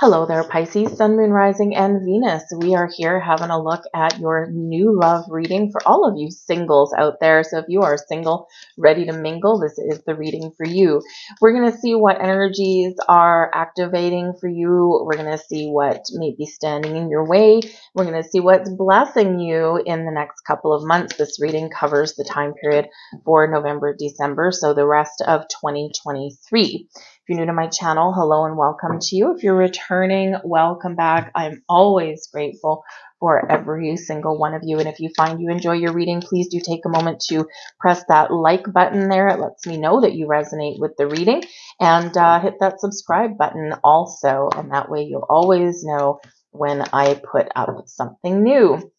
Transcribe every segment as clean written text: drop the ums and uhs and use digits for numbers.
Hello there, Pisces, Sun, Moon, Rising, and Venus. We are here having a look at your new love reading for all of you singles out there. So if you are single, ready to mingle, this is the reading for you. We're going to see what energies are activating for you. We're going to see what may be standing in your way. We're going to see what's blessing you in the next couple of months. This reading covers the time period for November, December, so the rest of 2023. If you're new to my channel, hello and welcome to you. If you're returning, welcome back. I'm always grateful for every single one of you. And if you find you enjoy your reading, please do take a moment to press that like button there. It lets me know that you resonate with the reading. And hit that subscribe button also. And that way you'll always know when I put up something new.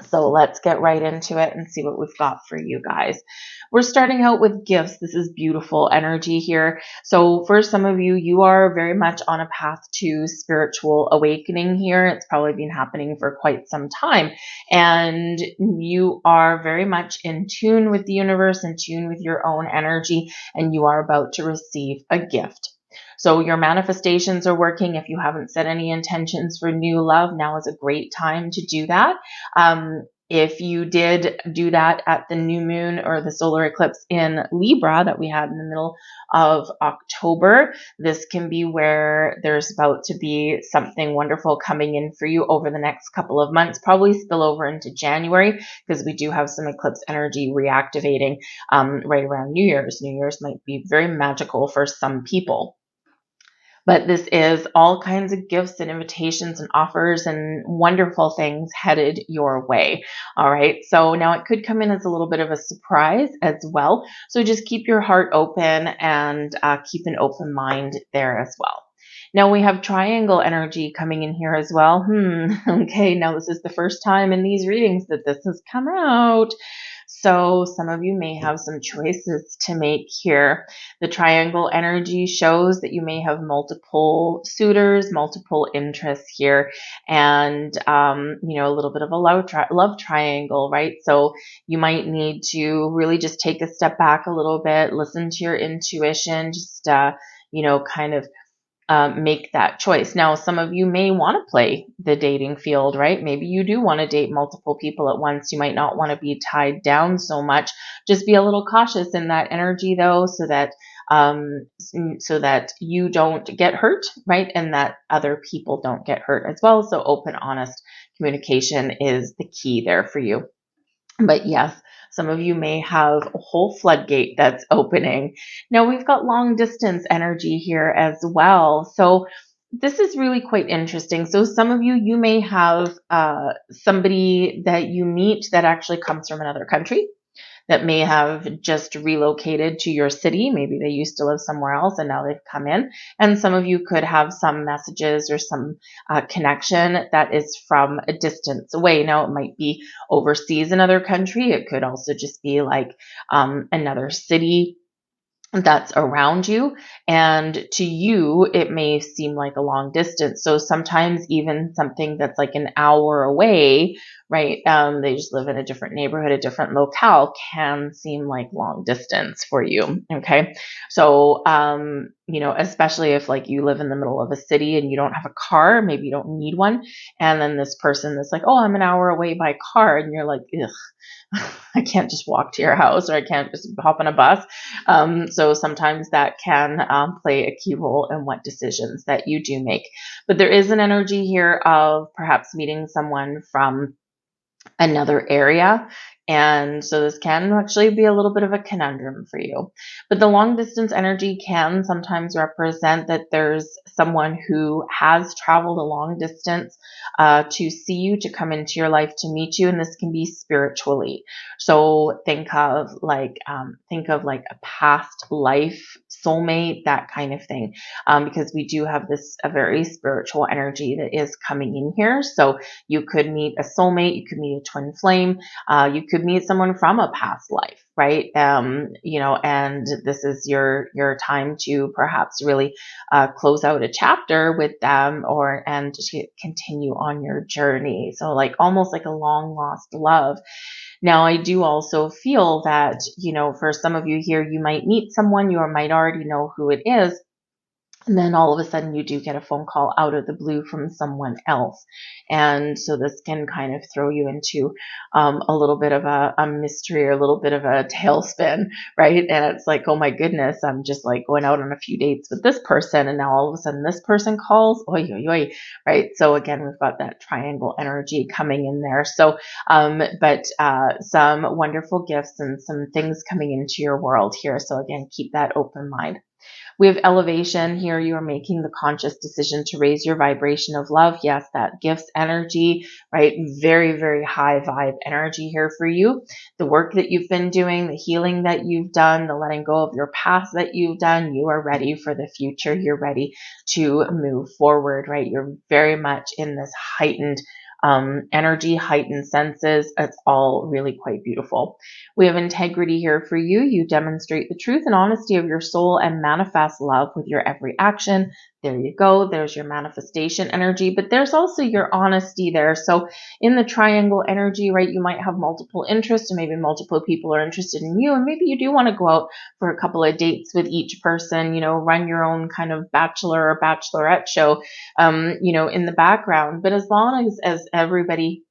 So let's get right into it and see what we've got for you guys. We're starting out with gifts. This is beautiful energy here. So for some of you, you are very much on a path to spiritual awakening here. It's probably been happening for quite some time. And you are very much in tune with the universe, in tune with your own energy, and you are about to receive a gift. So your manifestations are working. If you haven't set any intentions for new love, now is a great time to do that. If you did do that at the new moon or the solar eclipse in Libra that we had in the middle of October, this can be where there's about to be something wonderful coming in for you over the next couple of months, probably spill over into January, because we do have some eclipse energy reactivating right around New Year's. New Year's might be very magical for some people. But this is all kinds of gifts and invitations and offers and wonderful things headed your way. All right. So now it could come in as a little bit of a surprise as well. So just keep your heart open and keep an open mind there as well. Now we have triangle energy coming in here as well. Okay. Now this is the first time in these readings that this has come out. So some of you may have some choices to make here. The triangle energy shows that you may have multiple suitors, multiple interests here, and a little bit of a love triangle, right? So you might need to really just take a step back a little bit, listen to your intuition, just kind of make that choice. Now, some of you may want to play the dating field, right? Maybe you do want to date multiple people at once. You might not want to be tied down so much. Just be a little cautious in that energy, though, so that you don't get hurt, right? And that other people don't get hurt as well. So open, honest communication is the key there for you. But yes, some of you may have a whole floodgate that's opening. Now we've got long distance energy here as well. So this is really quite interesting. So some of you, you may have somebody that you meet that actually comes from another country, that may have just relocated to your city. Maybe they used to live somewhere else and now they've come in. And some of you could have some messages or some connection that is from a distance away. Now, it might be overseas, another country. It could also just be like another city that's around you, and to you it may seem like a long distance. So sometimes even something that's like an hour away, right, they just live in a different neighborhood, a different locale, can seem like long distance for you. Okay, so especially if like you live in the middle of a city and you don't have a car, maybe you don't need one, and then this person is like, oh, I'm an hour away by car, and you're like, ugh, I can't just walk to your house, or I can't just hop on a bus. So sometimes that can play a key role in what decisions that you do make. But there is an energy here of perhaps meeting someone from another area. And so this can actually be a little bit of a conundrum for you. But the long distance energy can sometimes represent that there's someone who has traveled a long distance to see you, to come into your life, to meet you. And this can be spiritually. So think of like a past life soulmate, that kind of thing. Because we do have a very spiritual energy that is coming in here. So you could meet a soulmate, you could meet a twin flame, you could meet someone from a past life, right? And this is your time to perhaps really close out a chapter with them, and to continue on your journey. So like almost like a long lost love. Now, I do also feel that, for some of you here, you might meet someone, you might already know who it is, And then all of a sudden you do get a phone call out of the blue from someone else. And so this can kind of throw you into a little bit of a mystery or a little bit of a tailspin, right? And it's like, oh my goodness, I'm just like going out on a few dates with this person. And now all of a sudden this person calls, oi, oi, oi, right? So again, we've got that triangle energy coming in there. So, but some wonderful gifts and some things coming into your world here. So again, keep that open mind. We have elevation here. You are making the conscious decision to raise your vibration of love. Yes, that gifts energy, right? Very, very high vibe energy here for you. The work that you've been doing, the healing that you've done, the letting go of your past that you've done, you are ready for the future. You're ready to move forward, right? You're very much in this heightened energy, heightened senses. It's all really quite beautiful. We have integrity here for you. You demonstrate the truth and honesty of your soul and manifest love with your every action. There you go. There's your manifestation energy, but there's also your honesty there. So in the triangle energy, right, you might have multiple interests and maybe multiple people are interested in you. And maybe you do want to go out for a couple of dates with each person, run your own kind of bachelor or bachelorette show, in the background. But as long as everybody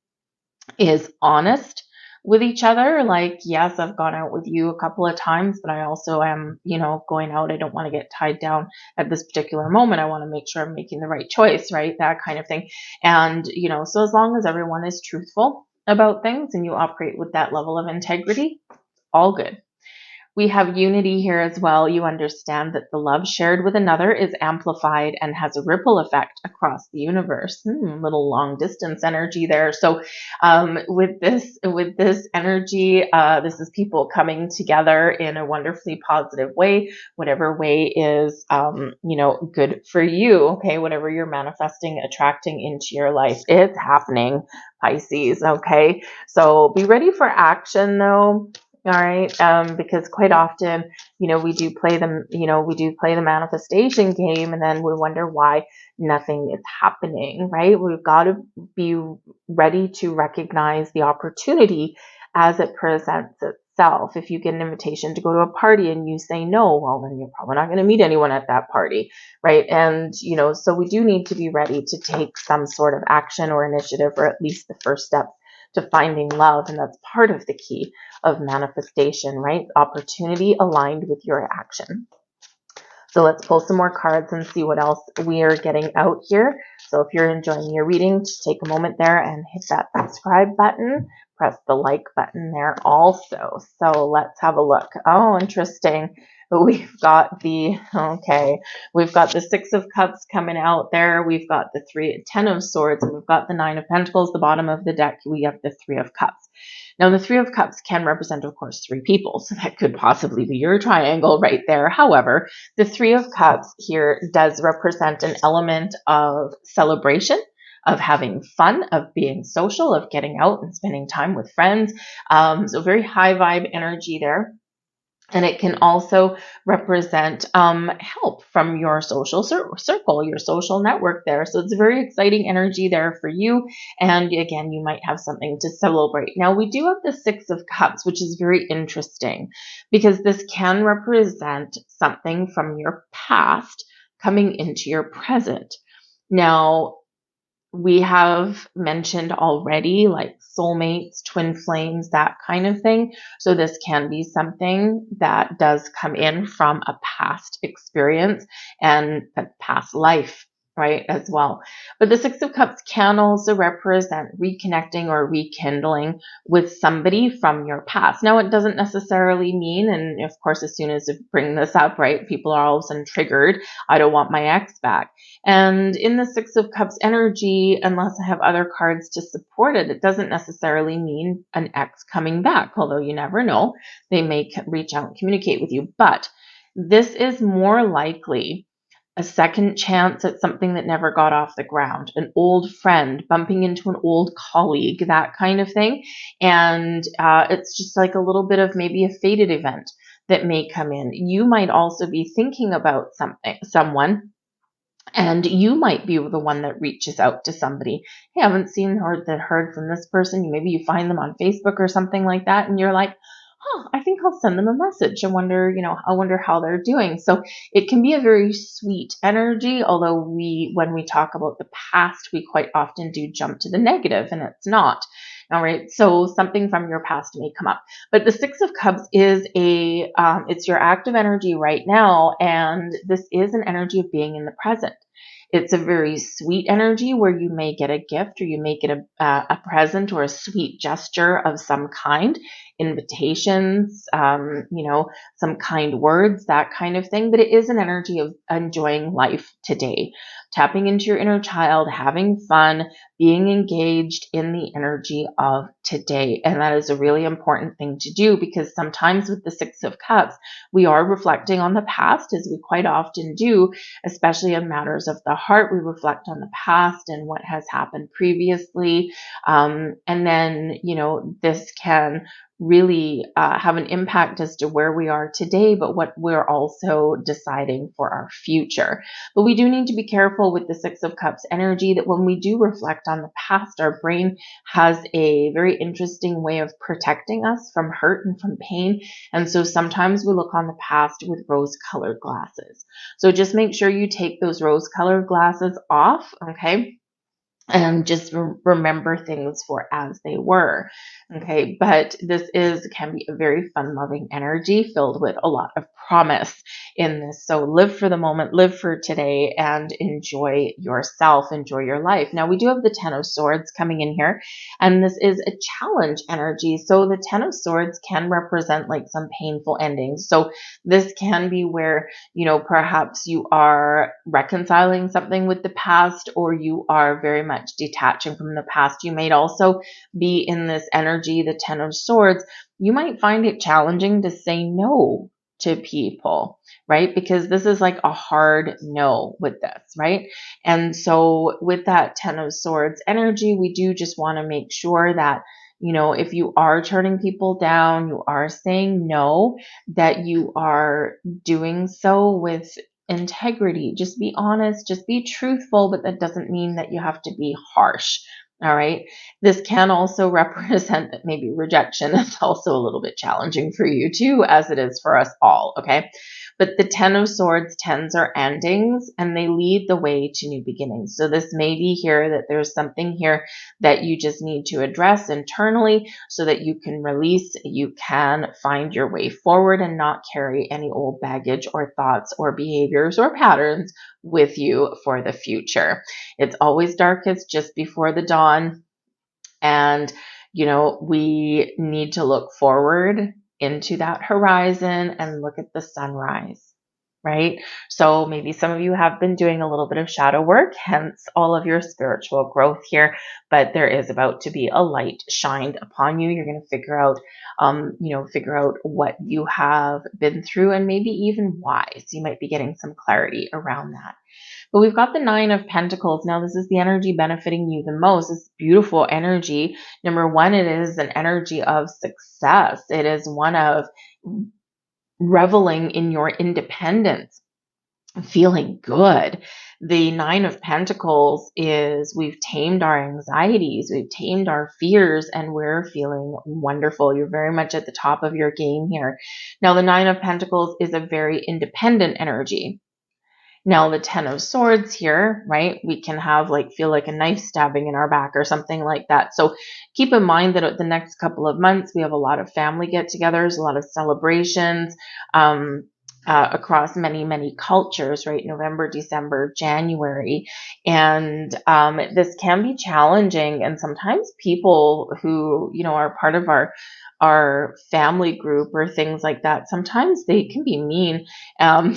is honest with each other, like, yes, I've gone out with you a couple of times, but I also am, going out. I don't want to get tied down at this particular moment. I want to make sure I'm making the right choice, right? That kind of thing. And, so as long as everyone is truthful about things and you operate with that level of integrity, all good. We have unity here as well. You understand that the love shared with another is amplified and has a ripple effect across the universe. Little long distance energy there. So with this energy, this is people coming together in a wonderfully positive way, whatever way is, good for you. Okay. Whatever you're manifesting, attracting into your life, it's happening, Pisces. Okay. So be ready for action though. All right. Because quite often, we do play the manifestation game and then we wonder why nothing is happening, right? We've got to be ready to recognize the opportunity as it presents itself. If you get an invitation to go to a party and you say no, well, then you're probably not going to meet anyone at that party, right? And, so we do need to be ready to take some sort of action or initiative, or at least the first step to finding love. And that's part of the key of manifestation, right? Opportunity aligned with your action. So let's pull some more cards and see what else we are getting out here. So if you're enjoying your reading, just take a moment there and hit that subscribe button. Press the like button there also. So let's have a look. Oh, interesting. We've got the Six of Cups coming out there. We've got the 10 of Swords, and we've got the 9 of Pentacles. The bottom of the deck, we have the 3 of Cups. Now, the 3 of Cups can represent, of course, 3 people. So that could possibly be your triangle right there. However, the 3 of Cups here does represent an element of celebration, of having fun, of being social, of getting out and spending time with friends. So very high vibe energy there. And it can also represent help from your social circle, your social network there. So it's a very exciting energy there for you. And again, you might have something to celebrate. Now, we do have the 6 of Cups, which is very interesting because this can represent something from your past coming into your present. Now, we have mentioned already, like soulmates, twin flames, that kind of thing. So this can be something that does come in from a past experience and a past life, right, as well. But the 6 of Cups can also represent reconnecting or rekindling with somebody from your past. Now, it doesn't necessarily mean, and of course, as soon as you bring this up, right, people are all of a sudden triggered. I don't want my ex back. And in the 6 of Cups energy, unless I have other cards to support it, it doesn't necessarily mean an ex coming back, although you never know. They may reach out and communicate with you. But this is more likely a second chance at something that never got off the ground, an old friend bumping into an old colleague, that kind of thing. And it's just like a little bit of maybe a fated event that may come in. You might also be thinking about someone, and you might be the one that reaches out to somebody. Hey, I haven't seen or heard from this person. Maybe you find them on Facebook or something like that, and you're like, I think I'll send them a message. I wonder how they're doing. So it can be a very sweet energy, although when we talk about the past, we quite often do jump to the negative, and it's not. All right. So something from your past may come up, but the Six of Cups is it's your active energy right now. And this is an energy of being in the present. It's a very sweet energy where you may get a gift or you may get a present or a sweet gesture of some kind, invitations, some kind words, that kind of thing. But it is an energy of enjoying life today, tapping into your inner child, having fun, being engaged in the energy of today. And that is a really important thing to do, because sometimes with the Six of Cups, we are reflecting on the past, as we quite often do, especially in matters of the heart. We reflect on the past and what has happened previously. And then, this can really have an impact as to where we are today, but what we're also deciding for our future. But we do need to be careful with the Six of Cups energy, that when we do reflect on the past, our brain has a very interesting way of protecting us from hurt and from pain. And so sometimes we look on the past with rose-colored glasses. So just make sure you take those rose-colored glasses off, okay? And just remember things for as they were. Okay. But can be a very fun loving energy filled with a lot of promise in this. So live for the moment, live for today, and enjoy yourself, enjoy your life. Now we do have the Ten of Swords coming in here, and this is a challenge energy. So the Ten of Swords can represent like some painful endings. So this can be where, perhaps you are reconciling something with the past, or you are very much detaching from the past. You may also be in this energy, the Ten of Swords. You might find it challenging to say no to people, right? Because this is like a hard no with this, right? And so with that Ten of Swords energy, we do just want to make sure that, if you are turning people down, you are saying no, that you are doing so with integrity. Just be honest, just be truthful, but that doesn't mean that you have to be harsh. All right. This can also represent that maybe rejection is also a little bit challenging for you too, as it is for us all. Okay. But the Ten of Swords, tens are endings, and they lead the way to new beginnings. So this may be here that there's something here that you just need to address internally so that you can release, you can find your way forward and not carry any old baggage or thoughts or behaviors or patterns with you for the future. It's always darkest just before the dawn. And, we need to look forward into that horizon and look at the sunrise, right? So maybe some of you have been doing a little bit of shadow work, hence all of your spiritual growth here, but there is about to be a light shined upon you. You're going to figure out what you have been through and maybe even why. So you might be getting some clarity around that. But we've got the Nine of Pentacles. Now, this is the energy benefiting you the most. It's beautiful energy. Number one, it is an energy of success. It is one of reveling in your independence, feeling good. The Nine of Pentacles is we've tamed our anxieties, we've tamed our fears, and we're feeling wonderful. You're very much at the top of your game here. Now, the Nine of Pentacles is a very independent energy. Now the Ten of Swords here, right? We can have feel like a knife stabbing in our back or something like that. So keep in mind that the next couple of months, we have a lot of family get-togethers, a lot of celebrations, across many, many cultures, right? November, December, January. And this can be challenging. And sometimes people who, are part of our family group or things like that, sometimes they can be mean. And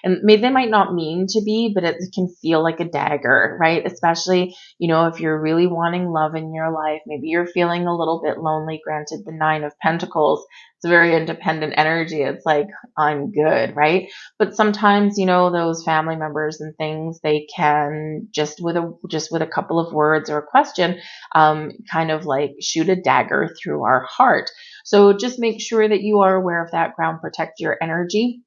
they might not mean to be, but it can feel like a dagger, right? Especially, if you're really wanting love in your life, maybe you're feeling a little bit lonely. Granted, the Nine of Pentacles, it's a very independent energy. It's like, I'm good, right? But sometimes, those family members and things, they can just with a couple of words or a question, kind of shoot a dagger through our heart. So just make sure that you are aware of that. Ground protect your energy.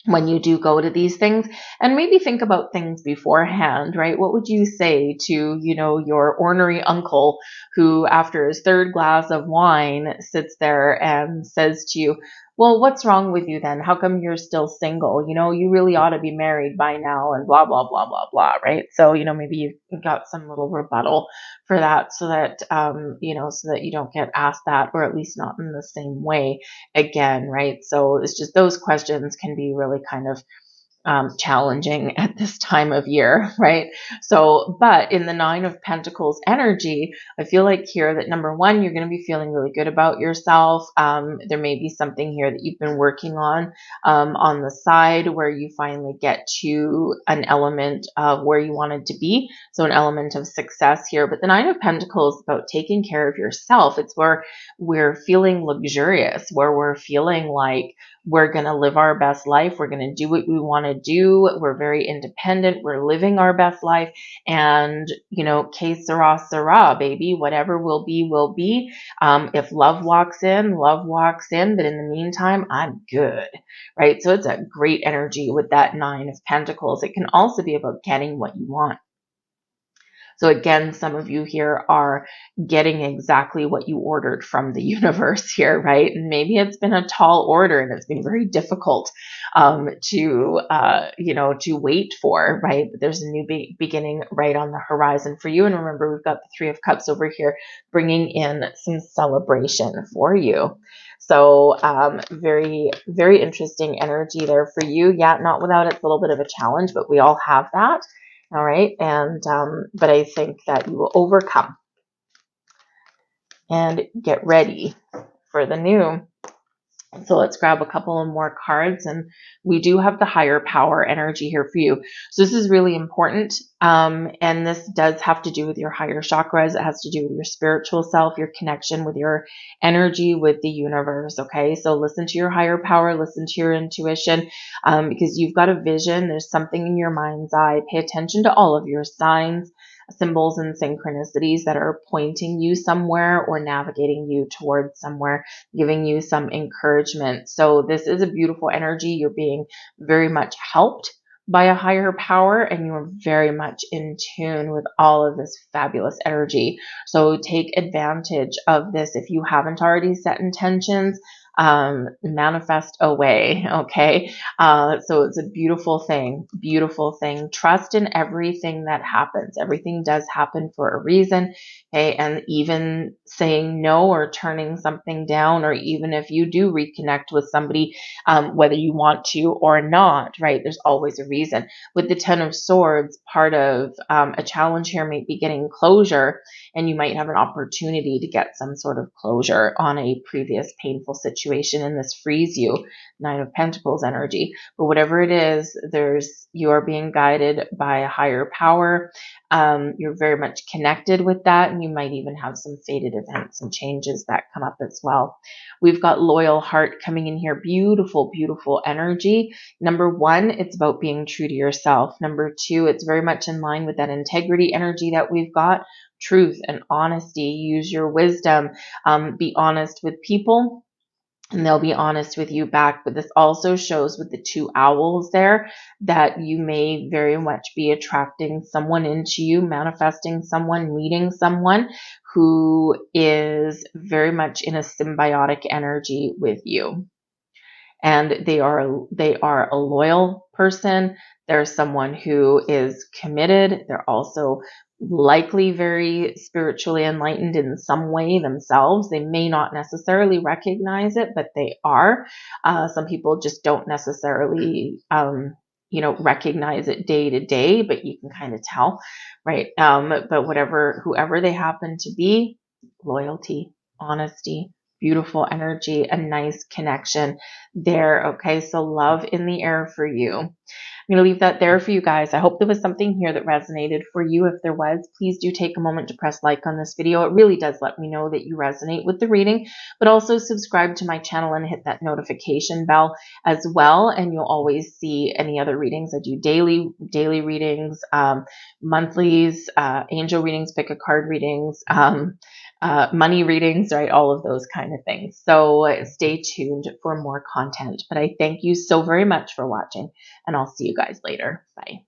when you do go to these things, and maybe think about things beforehand, right? What would you say to, your ornery uncle who, after his third glass of wine, sits there and says to you, well, what's wrong with you then? How come you're still single? You really ought to be married by now, and blah, blah, blah, blah, blah, right? So, maybe you've got some little rebuttal for that, so that, so that you don't get asked that, or at least not in the same way again, right? So it's just, those questions can be really kind of challenging at this time of year, right? So, but in the Nine of Pentacles energy, I feel like here that number one, you're going to be feeling really good about yourself. There may be something here that you've been working on the side, where you finally get to an element of where you wanted to be. So an element of success here. But the Nine of Pentacles is about taking care of yourself. It's where we're feeling luxurious, where we're feeling like we're going to live our best life. We're going to do what we want to do. We're very independent. We're living our best life. And, que sera, sera, baby. Whatever will be, will be. If love walks in, love walks in. But in the meantime, I'm good, right? So it's a great energy with that Nine of Pentacles. It can also be about getting what you want. So again, some of you here are getting exactly what you ordered from the universe here, right? And maybe it's been a tall order and it's been very difficult to wait for, right? But there's a new beginning right on the horizon for you. And remember, we've got the Three of Cups over here bringing in some celebration for you. So very, very interesting energy there for you. Yeah, not without its little bit of a challenge, but we all have that. All right. And, but I think that you will overcome and get ready for the new. So let's grab a couple of more cards, and we do have the higher power energy here for you. So this is really important. And this does have to do with your higher chakras. It has to do with your spiritual self, your connection with your energy, with the universe. Okay. So listen to your higher power, listen to your intuition, because you've got a vision. There's something in your mind's eye. Pay attention to all of your signs, symbols, and synchronicities that are pointing you somewhere or navigating you towards somewhere, giving you some encouragement. So this is a beautiful energy. You're being very much helped by a higher power, and you're very much in tune with all of this fabulous energy. So take advantage of this. If you haven't already set intentions, manifest away. Okay. So it's a beautiful thing, beautiful thing. Trust in everything that happens. Everything does happen for a reason. Okay. And even saying no or turning something down, or even if you do reconnect with somebody, whether you want to or not, right? There's always a reason. With the Ten of Swords, part of a challenge here might be getting closure, and you might have an opportunity to get some sort of closure on a previous painful situation, and this frees you. Nine of Pentacles energy. But whatever it is, you are being guided by a higher power. You're very much connected with that, and you might even have some fated events and changes that come up as well. We've got Loyal Heart coming in here. Beautiful, beautiful energy. Number one, it's about being true to yourself. Number two, it's very much in line with that integrity energy that we've got. Truth and honesty. Use your wisdom. Be honest with people, and they'll be honest with you back. But this also shows with the two owls there that you may very much be attracting someone into you, manifesting someone, meeting someone who is very much in a symbiotic energy with you. And they are a loyal person. They're someone who is committed. They're also likely very spiritually enlightened in some way themselves. They may not necessarily recognize it, but they are. Some people just don't necessarily, recognize it day to day, but you can kind of tell, right? But whoever they happen to be, loyalty, honesty, beautiful energy, a nice connection there. Okay, so love in the air for you. I'm going to leave that there for you guys. I hope there was something here that resonated for you. If there was, please do take a moment to press like on this video. It really does let me know that you resonate with the reading, but also subscribe to my channel and hit that notification bell as well. And you'll always see any other readings. I do daily readings, monthlies, angel readings, pick a card readings, money readings, right? All of those kind of things. So stay tuned for more content. But I thank you so very much for watching, and I'll see you guys later. Bye.